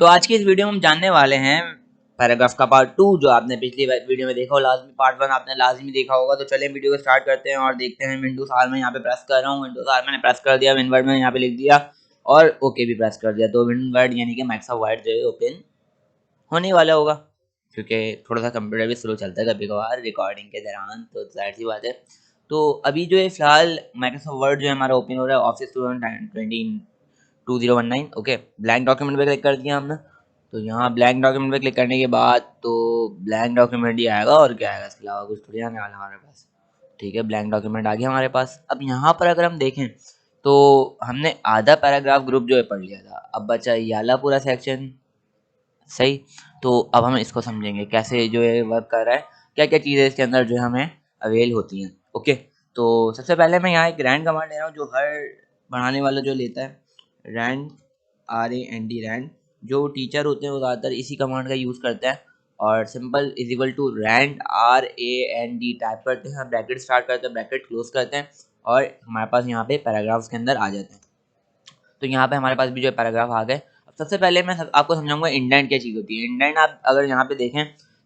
तो आज की इस वीडियो में हम जानने वाले हैं पैराग्राफ का पार्ट 2 जो आपने पिछली वीडियो में देखा हो लाजमी, पार्ट 1 आपने लाजमी देखा होगा। तो चलिए वीडियो को स्टार्ट करते हैं और देखते हैं। विंडोज आर में यहाँ पे प्रेस कर रहा हूँ, विंडोज आर मैंने प्रेस कर दिया, विनवर्ड में यहाँ पे लिख दिया और ओके भी प्रेस कर दिया। तो विनवर्ड यानी कि माइक्रोसॉफ्ट वर्ड जो है ओपन होने वाला होगा, क्योंकि थोड़ा सा कंप्यूटर भी स्लो चलता है कभी कभार रिकॉर्डिंग के दौरान, तो जाहिर सी बात है। तो अभी जो है फिलहाल माइक्रोसॉफ्ट वर्ड जो है हमारा ओपन हो रहा है, ऑफिस 2019 ओके। ब्लैंक डॉक्यूमेंट पे क्लिक कर दिया हमने। तो यहाँ ब्लैंक डॉक्यूमेंट पे क्लिक करने के बाद तो ब्लैंक डॉक्यूमेंट ही आएगा और क्या आएगा, इसके अलावा कुछ थोड़ी आने वाला हमारे पास। ठीक है, ब्लैंक डॉक्यूमेंट आ गया हमारे पास। अब यहाँ पर अगर हम देखें तो हमने आधा पैराग्राफ ग्रुप जो है पढ़ लिया था, अब बचा ये वाला पूरा सेक्शन। सही। तो अब हम इसको समझेंगे कैसे जो है वर्क कर रहा है, क्या क्या चीज़ें इसके अंदर जो है हमें अवेल होती हैं। ओके। तो सबसे पहले मैं यहाँ एक रैंड कमांड ले रहा हूँ जो हर बढ़ाने वाला जो लेता है, रैंड RAND रैंड। जो टीचर होते हैं वो ज़्यादातर इसी कमांड का यूज़ करते हैं। और simple is equal to rand RAND type करते हैं, ब्रैकेट स्टार्ट करते हैं, ब्रैकेट क्लोज करते हैं और हमारे पास यहाँ पे पैराग्राफ्स के अंदर आ जाते हैं। तो यहाँ पे हमारे पास भी जो है पैराग्राफ आ गए। अब सबसे पहले मैं आपको समझाऊंगा इंडेंट क्या चीज़ होती है। इंडेंट आप अगर यहाँ पे देखें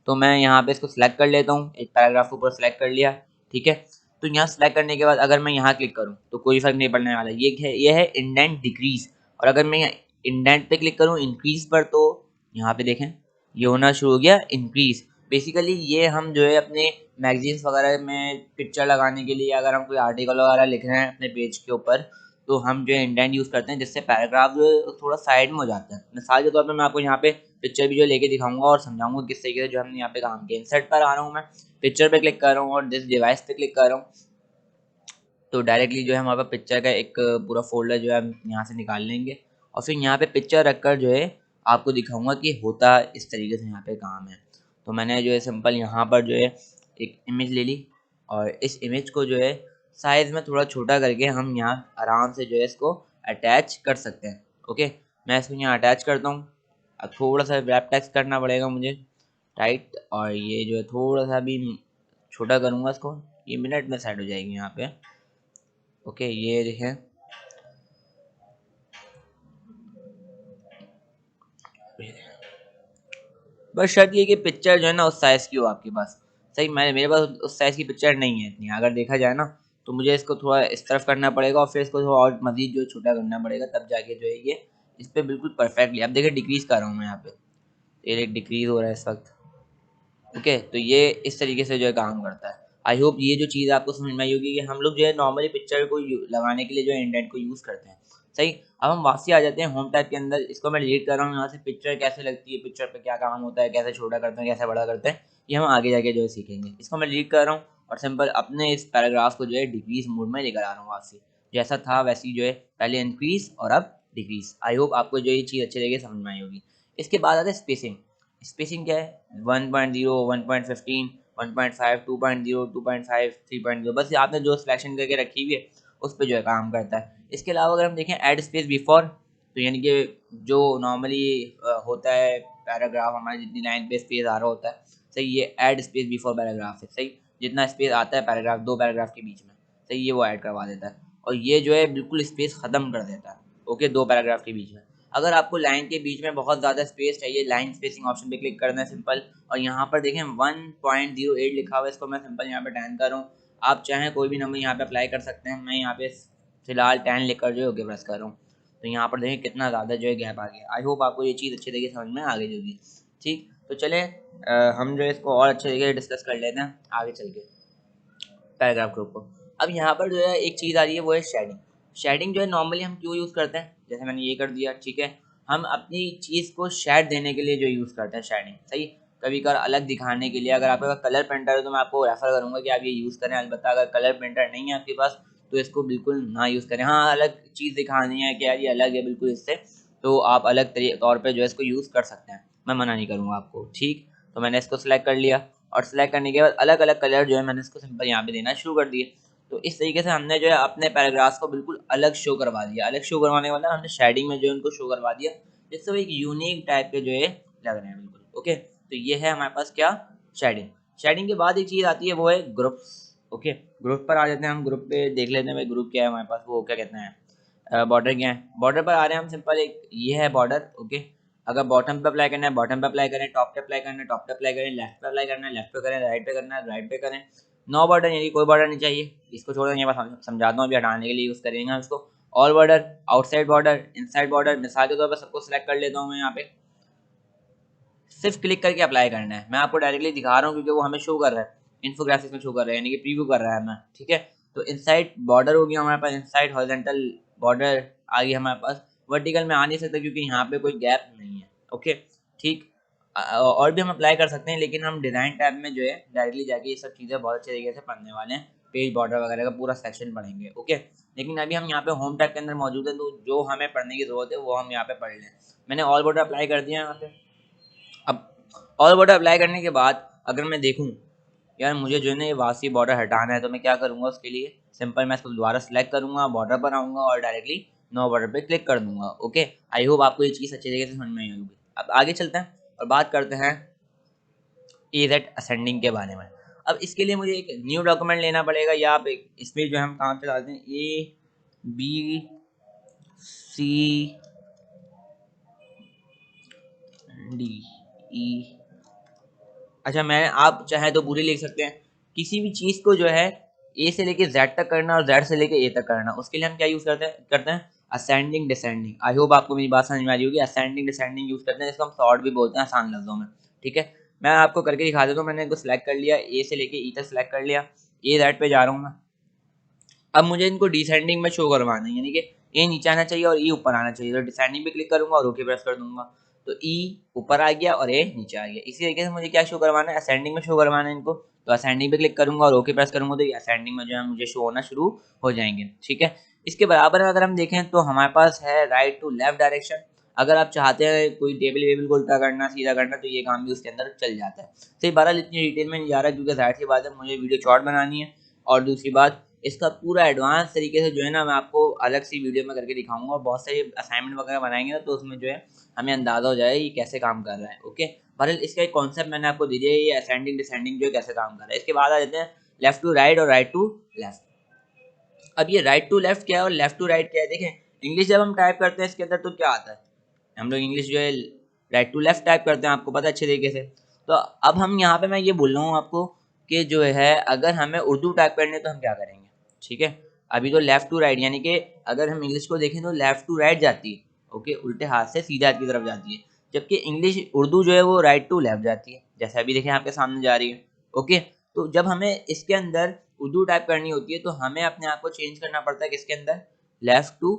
तो मैं यहाँ पे इसको सिलेक्ट कर लेता हूँ, एक पैराग्राफ को ऊपर सेलेक्ट कर लिया। ठीक है। तो यहाँ सेलेक्ट करने के बाद अगर मैं यहाँ क्लिक करूँ तो कोई फर्क नहीं पड़ने वाला। ये है इंडेंट डिक्रीज। और अगर मैं इंडेंट पे क्लिक करूँ इंक्रीज पर, तो यहाँ पे देखें ये होना शुरू हो गया इंक्रीज। बेसिकली ये हम जो है अपने मैगजीन्स वगैरह में पिक्चर लगाने के लिए, अगर हम कोई आर्टिकल वगैरह लिख रहे हैं अपने पेज के ऊपर, तो हम जो है इंडेंट यूज़ करते हैं, जिससे पैराग्राफ जो है थोड़ा साइड में हो जाता है। मिसाल के तौर पे मैं आपको यहाँ पे पिक्चर भी जो लेके दिखाऊंगा और समझाऊंगा किस तरीके से जो हमने यहाँ पे काम किया। इंसर्ट पर आ रहा हूँ मैं, पिक्चर पे क्लिक कर रहा हूँ और दिस डिवाइस पे क्लिक कर रहा हूँ। तो डायरेक्टली जो है हमारे पास पिक्चर का एक पूरा फोल्डर जो है हम यहाँ से निकाल लेंगे और फिर यहाँ पे पिक्चर रखकर जो है आपको दिखाऊंगा कि होता इस तरीके से यहाँ पे काम है। तो मैंने जो है सिंपल यहाँ पर जो है एक इमेज ले ली और इस इमेज को जो है साइज में थोड़ा छोटा करके हम यहाँ आराम से जो है इसको अटैच कर सकते हैं। ओके, मैं इसको यहाँ अटैच करता हूँ। अब थोड़ा सा रैप टेक्स्ट करना पड़ेगा मुझे टाइट, और ये जो है थोड़ा सा भी छोटा करूँगा इसको, ये मिनट में सेट हो जाएगी यहाँ पे। ओके, ये देखें बस शर्त ये कि पिक्चर जो है ना उस साइज़ की हो आपके पास। सही, मैं मेरे पास उस साइज़ की पिक्चर नहीं है इतनी, अगर देखा जाए ना तो मुझे इसको थोड़ा इस तरफ करना पड़ेगा और फिर इसको थोड़ा और मज़ीद जो है छोटा करना पड़ेगा, तब जाके जो है ये इस पे बिल्कुल परफेक्टली। अब देखिए डिक्रीज़ कर रहा हूँ मैं यहाँ पे, ये डिक्रीज़ हो रहा है इस वक्त। ओके, तो ये इस तरीके से जो है काम करता है। आई होप ये जो चीज़ आपको समझ में आई होगी कि हम लोग जो है नॉर्मली पिक्चर को लगाने के लिए जो है इंडेंट को यूज़ करते हैं। सही। अब हम वापसी आ जाते हैं होम टैब के अंदर। इसको मैं डिलीट कर रहा हूँ यहाँ से। पिक्चर कैसे लगती है, पिक्चर पे क्या काम होता है, कैसे छोटा करते हैं, कैसे बड़ा करते हैं, ये हम आगे जाके जो है सीखेंगे। इसको मैं डिलीट कर रहा हूँ और सिंपल अपने इस पैराग्राफ को जो है डिक्रीज मोड में लेकर आ रहा हूँ वापसी। जैसा था वैसी जो है, पहले इंक्रीज और अब डिक्रीज। आई होप आपको जो ये चीज़ अच्छी तरीके से समझ में आई होगी। इसके बाद आता है स्पेसिंग। स्पेसिंग क्या है, 1.0, 1.15, 1.5, 2.0, 2.5, 3.0, बस आपने जो सिलेक्शन करके रखी हुई है उस पर जो है काम करता है। इसके अलावा अगर हम देखें ऐड स्पेस बिफोर, तो यानी कि जो नॉर्मली होता है पैराग्राफ हमारे जितनी लाइन पे स्पेस आ रहा होता है, सही, ये ऐड स्पेस बिफोर पैराग्राफ है। सही, जितना स्पेस आता है पैराग्राफ दो पैराग्राफ के बीच में, सही, ये वो ऐड करवा देता है और ये जो है बिल्कुल स्पेस ख़त्म कर देता है। ओके, दो पैराग्राफ के बीच में। अगर आपको लाइन के बीच में बहुत ज़्यादा स्पेस चाहिए, लाइन स्पेसिंग ऑप्शन पे क्लिक करना है सिंपल, और यहाँ पर देखें 1.08 लिखा हुआ है, इसको मैं सिंपल यहाँ पे 10 कर रहा हूँ। आप चाहें कोई भी नंबर यहाँ पे अप्लाई कर सकते हैं, मैं यहाँ पे फिलहाल 10 लिखकर जो है ओके प्रेस कर रहा हूँ। तो यहाँ पर देखें कितना ज़्यादा जो है गैप आ गया। आई होप आपको ये चीज़ अच्छे तरीके से समझ में आ गई होगी। ठीक, तो चलें हम जो है इसको और अच्छे तरीके से डिस्कस कर लेते हैं आगे चल के पैराग्राफ ग्रुप को। अब यहाँ पर जो है एक चीज़ आ रही है, वो है शेडिंग। शेडिंग जो है नॉर्मली हम क्यों यूज़ करते हैं, जैसे मैंने ये कर दिया, ठीक है, हम अपनी चीज़ को शेड देने के लिए जो यूज़ करते हैं शेडिंग। सही, कभी कभार अलग दिखाने के लिए। अगर आपके पास कलर प्रिंटर है तो मैं आपको रेफर करूँगा कि आप ये यूज़ करें। अलबत्ता अगर कलर प्रिंटर नहीं है आपके पास तो इसको बिल्कुल ना यूज़ करें। हाँ, अलग चीज़ दिखानी है कि यार ये अलग है बिल्कुल इससे, तो आप अलग तौर पर जो है इसको यूज़ कर सकते हैं, मैं मना नहीं करूँगा आपको। ठीक, तो मैंने इसको सिलेक्ट कर लिया और सिलेक्ट करने के बाद अलग अलग कलर जो है मैंने इसको सिंपल यहाँ पे देना शुरू कर दिए। तो इस तरीके से हमने जो है अपने पैराग्राफ्स को बिल्कुल अलग शो करवा दिया। अलग शो करवाने वाला हमने शेडिंग में जो है उनको शो करवा दिया, जिससे वो एक यूनिक टाइप के जो है लग रहे हैं बिल्कुल। ओके, तो ये है हमारे पास क्या, शेडिंग। शेडिंग के बाद एक चीज़ आती है, वो है ग्रुप्स। ओके, ग्रुप पर आ जाते हैं हम। ग्रुप पे देख लेते हैं भाई ग्रुप क्या है हमारे पास, वो क्या कहते हैं, बॉर्डर क्या है। बॉर्डर पर आ रहे हैं हम सिंपल, एक ये है बॉर्डर। ओके, अगर बॉटम पे अप्लाई करना है बॉटम पे अप्लाई करें, टॉप पे अप्लाई करना है टॉप पे अप्लाई करें, लेफ्ट पे अप्लाई करना है लेफ्ट पे करें, राइट पे करना है राइट पे करें। नो बॉर्डर यानी कोई बॉर्डर नहीं चाहिए, इसको छोड़ देंगे, बस समझाता हूँ, अभी हटाने के लिए यूज़ करेंगे हम इसको। All border, outside border, inside border, मिसाल के तौर पर सबको सिलेक्ट कर लेता हूँ मैं यहाँ पे। सिर्फ क्लिक करके अप्लाई करना है, मैं आपको डायरेक्टली दिखा रहा हूँ क्योंकि वो हमें शो कर रहा है, इन्फोग्राफिक्स में शो कर रहा है, यानी कि प्रीव्यू कर रहा है हमें, ठीक है। तो इनसाइड बॉर्डर हो गया हमारे पास, इनसाइड हॉरिजॉन्टल बॉर्डर आ गई हमारे पास। वर्टिकल में आ नहीं सकता क्योंकि यहाँ पे कोई गैप नहीं है, ओके ठीक। और भी हम अप्लाई कर सकते हैं, लेकिन हम डिज़ाइन टैब में जो है डायरेक्टली जाके ये सब चीज़ें बहुत अच्छे तरीके से पढ़ने वाले हैं, पेज बॉर्डर वगैरह का पूरा सेक्शन पढ़ेंगे, ओके। लेकिन अभी हम यहाँ पे होम टैब के अंदर मौजूद है, तो जो हमें पढ़ने की ज़रूरत है वो हम यहाँ पे पढ़ लें। मैंने ऑल बॉर्डर अप्लाई कर दिया यहाँ पे। अब ऑल बॉर्डर अप्लाई करने के बाद अगर मैं देखूँ यार मुझे जो है ना ये वासी बॉर्डर हटाना है, तो मैं क्या करूँगा उसके लिए, सिंपल मैं इसको दोबारा सेलेक्ट करूँगा, बॉर्डर पर आऊँगा और डायरेक्टली नो बॉर्डर पे क्लिक कर दूंगा, ओके। आई होप आपको ये चीज़ अच्छी तरीके से समझ में आई होगी। अब आगे चलते हैं और बात करते हैं EZ असेंडिंग के बारे में। अब इसके लिए मुझे एक न्यू डॉक्यूमेंट लेना पड़ेगा, या आप इसमें जो हम काम चलाते हैं ABCDE। अच्छा, मैं आप चाहे तो पूरी लिख सकते हैं, किसी भी चीज़ को जो है ए से लेके जेड तक करना और जेड से लेके ए तक करना, उसके लिए हम क्या यूज़ करते हैं असेंडिंग डिसेंडिंग। आई होप आपको मेरी बात समझ में आ रही होगी। असेंडिंग डिसेंडिंग यूज़ करते हैं, जिसको हम सॉर्ट भी बोलते हैं आसान लफ्जों में, ठीक है। मैं आपको करके दिखा देता हूँ। मैंने इनको सिलेक्ट कर लिया, ए से लेके ई तक सिलेक्ट कर लिया, ए जेड पे जा रहा हूँ मैं। अब मुझे इनको डिसेंडिंग में शो करवाना है, यानी कि ए नीचे आना चाहिए और ई ऊपर आना चाहिए, तो डिसेंडिंग पे क्लिक करूंगा और ओके प्रेस कर दूंगा, तो ई ऊपर आ गया और ए नीचे आ गया। इसी तरीके से मुझे क्या शो करवाना है, असेंडिंग में शो करवाना है इनको, तो असेंडिंग पे क्लिक करूंगा और ओके प्रेस करूंगा, तो ये असेंडिंग में जो है मुझे शो होना शुरू हो जाएंगे, ठीक है। इसके बराबर में अगर हम देखें तो हमारे पास है राइट टू लेफ्ट डायरेक्शन। अगर आप चाहते हैं कोई टेबल वेबल को उल्टा करना सीधा करना, तो ये काम भी उसके अंदर चल जाता है। सही, बहरहाल इतनी डिटेल में नहीं जा रहा क्योंकि जाहिर सी बात है मुझे वीडियो शॉर्ट बनानी है, और दूसरी बात इसका पूरा एडवांस तरीके से जो है ना मैं आपको अलग सी वीडियो में करके दिखाऊंगा। बहुत सारी असाइनमेंट वगैरह बनाएंगे ना, तो उसमें जो है हमें अंदाजा हो जाए ये कैसे काम कर रहा है, ओके। बहरहाल इसका एक कॉन्सेप्ट मैंने आपको दे दिया, ये असेंडिंग डिसेंडिंग जो है कैसे काम कर रहा है। इसके बाद आ जाते हैं लेफ्ट टू राइट और राइट टू लेफ्ट। अब ये राइट टू लेफ्ट क्या है और लेफ्ट टू राइट क्या है, देखें इंग्लिश जब हम टाइप करते हैं इसके अंदर तो क्या आता है, हम लोग इंग्लिश जो है राइट टू लेफ्ट टाइप करते हैं, आपको पता है अच्छे तरीके से। तो अब हम यहाँ पे मैं ये बोल रहा हूँ आपको कि जो है अगर हमें उर्दू टाइप करनी है तो हम क्या करेंगे, ठीक है। अभी तो लेफ्ट टू राइट, यानी कि अगर हम इंग्लिश को देखें तो लेफ्ट टू राइट जाती है, ओके, उल्टे हाथ से सीधे हाथ की तरफ जाती है, जबकि इंग्लिश उर्दू जो है वो राइट टू लेफ्ट जाती है, जैसे अभी देखें आपके सामने जा रही है, ओके। तो जब हमें इसके अंदर उर्दू टाइप करनी होती है तो हमें अपने आप को चेंज करना पड़ता है किसके अंदर, left to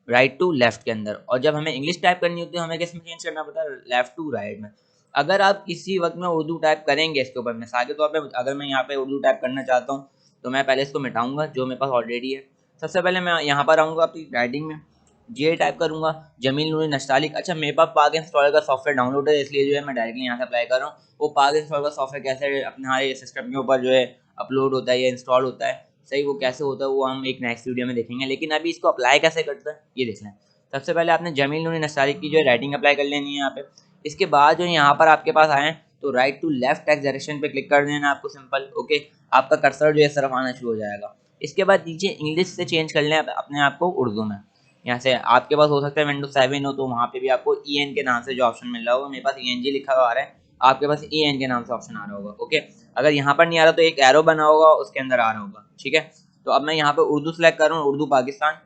right to left के अंदर। और जब हमें इंग्लिश टाइप करनी होती है हमें किस में चेंज करना पड़ता है, लेफ्ट टू राइट में। अगर आप किसी वक्त में उर्दू टाइप करेंगे इसके ऊपर, मिसाल के तौर पे अगर मैं यहाँ पे उर्दू टाइप करना चाहता हूँ तो मैं पहले इसको मिटाऊंगा जो मेरे पास ऑलरेडी है। सबसे पहले मैं यहाँ पर आऊँगा अपनी राइटिंग में, जे टाइप करूँगा, जमील नूरी नस्तालिक। अच्छा, मेरे पास पाक इंस्टॉलर का सॉफ्टवेयर डाउनलोड है, इसलिए जो है मैं डायरेक्टली यहाँ से अप्लाई कर रहा हूँ। वो पाक इंस्टॉलर का सॉफ्टवेयर कैसे अपने हमारे सिस्टम के ऊपर जो है अपलोड होता है या इंस्टॉल होता है, सही, वो कैसे होता है वो हम एक नेक्स्ट वीडियो में देखेंगे। लेकिन अभी इसको अप्लाई कैसे करते हैं ये देख लें। सबसे पहले आपने जमील नूरी नस्तालिक की जो है राइटिंग अप्लाई कर लेनी है यहाँ पे। इसके बाद जो यहाँ पर आपके पास आए तो right to left text direction पे क्लिक कर देना आपको, सिंपल, ओके। आपका कर्सर जो है सिर्फ आना शुरू हो जाएगा। इसके बाद नीचे इंग्लिश से चेंज कर लें अपने आप को उर्दू में। यहाँ से आपके पास हो सकता है विंडोज 7 हो तो वहाँ पे भी आपको EN के नाम से जो ऑप्शन मिल रहा होगा, मेरे पास ENG लिखा हुआ आ रहा है, आपके पास EN के नाम से ऑप्शन आ रहा होगा, ओके। अगर यहाँ पर नहीं आ रहा तो एक एरो बना होगा उसके अंदर आ रहा होगा, ठीक है। तो अब मैं यहाँ पे उर्दू सेलेक्ट कर रहा हूँ, उर्दू पाकिस्तान,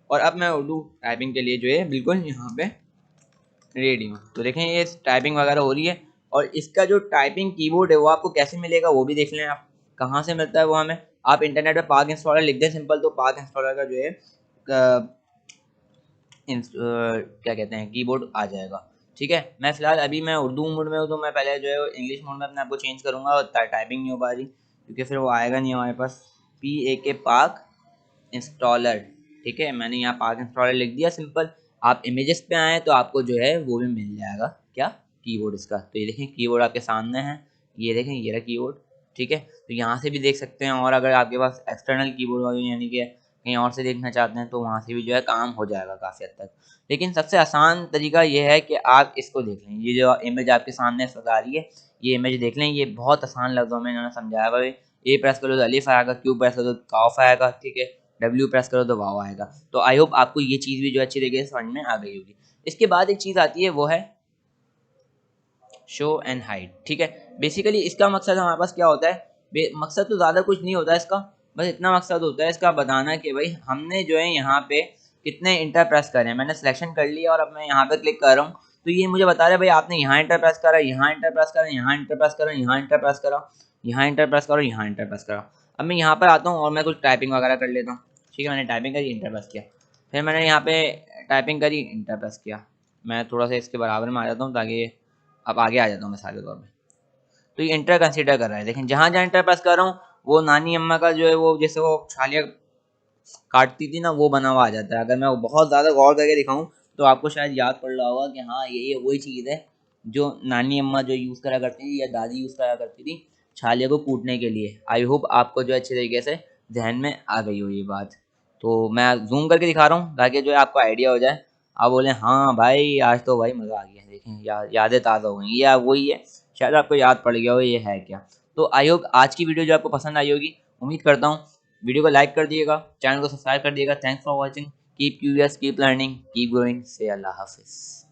और अब मैं उर्दू टाइपिंग के लिए जो है बिल्कुल यहाँ पे रेडी हूँ। तो देखें ये टाइपिंग वगैरह हो रही है। और इसका जो टाइपिंग कीबोर्ड है वो आपको कैसे मिलेगा वो भी देख लें आप, कहाँ से मिलता है वो हमें। आप इंटरनेट पे पाक इंस्टॉलर लिख दें सिंपल, तो पाक इंस्टॉलर का जो है क्या कहते हैं कीबोर्ड आ जाएगा, ठीक है। मैं फिलहाल अभी मैं उर्दू मोड में हूँ, तो मैं पहले जो है इंग्लिश मोड में अपने आप को चेंज करूँगा, और टाइपिंग नहीं हो पा रही क्योंकि फिर वो आएगा नहीं हमारे पास। PAK पाक इंस्टॉलर, ठीक है, मैंने यहाँ पाक इंस्टॉलर लिख दिया सिंपल। आप इमेजेस पे आए तो आपको जो है वो भी मिल जाएगा क्या, कीबोर्ड इसका। तो ये देखें कीबोर्ड आपके सामने है, ये देखें ये रहा कीबोर्ड, ठीक है। तो यहाँ से भी देख सकते हैं, और अगर आपके पास एक्सटर्नल कीबोर्ड वगैरह यानी कि कहीं और से देखना चाहते हैं तो वहाँ से भी जो है काम हो जाएगा काफ़ी हद तक। लेकिन सबसे आसान तरीका ये है कि आप इसको देख लें, ये जो इमेज आपके सामने आ रही है ये इमेज देख लें, ये बहुत आसान लफ्ज़ों में इन्होंने समझाया हुआ है। ए प्रेस करो तो अलिफ आएगा, क्यू प्रेस करो तो काफ आएगा, ठीक है, W प्रेस करो तो वाव आएगा। तो आई होप आपको ये चीज़ भी जो अच्छी तरीके से समझ में आ गई होगी। इसके बाद एक चीज़ आती है वो है शो एंड हाइड, ठीक है। बेसिकली इसका मकसद हमारे पास क्या होता है, मकसद तो ज़्यादा कुछ नहीं होता है इसका, बस इतना मकसद होता है इसका बताना कि भाई हमने जो है यहाँ पे कितने इंटर प्रेस करे हैं। मैंने सिलेक्शन कर लिया और अब मैं यहाँ पे क्लिक कर रहा हूँ, तो ये मुझे बता रहा है भाई आपने यहाँ इंटर प्रेस करा, यहाँ इंटर प्रेस करा, यहाँ इंटर प्रेस करा, यहाँ इंटर प्रेस करा, यहाँ इंटर प्रेस करो, यहाँ इंटर प्रेस करा। अब मैं यहाँ पर आता हूँ और मैं कुछ टाइपिंग वगैरह कर लेता हूँ, ठीक है। मैंने टाइपिंग करी, इंटर प्रेस किया, फिर मैंने यहाँ पे टाइपिंग करी, इंटर प्रेस किया। मैं थोड़ा सा इसके बराबर में आ जाता हूँ ताकि अब आगे आ जाता हूँ मैं सारे दौर में। तो ये इंटर कंसीडर कर रहा है, लेकिन जहाँ जहाँ इंटर प्रेस कर रहा हूँ वो नानी अम्मा का जो है वो जैसे वो छालिया काटती थी ना वो बना हुआ आ जाता है। अगर मैं बहुत ज़्यादा गौर करके दिखाऊं तो आपको शायद याद पड़ रहा होगा कि हाँ ये वही चीज़ है जो नानी अम्मा जो यूज़ करा करती थी या दादी यूज़ करा करती थी छालिया को कूटने के लिए। आई होप आपको जो अच्छे तरीके से जहन में आ गई हो ये बात। तो मैं जूम करके दिखा रहा हूँ ताकि जो है आपको आइडिया हो जाए, आप बोले हाँ भाई आज तो भाई मज़ा आ गया, देखें यादें ताज़ा हो गई, या वही है, शायद आपको याद पड़ गया हो ये है क्या। तो आई होप आज की वीडियो जो आपको पसंद आई होगी, उम्मीद करता हूँ। वीडियो को लाइक कर दिएगा, चैनल को सब्सक्राइब कर दिएगा। Thanks for watching, keep curious, keep learning, keep growing, से अल्लाह हाफिज़।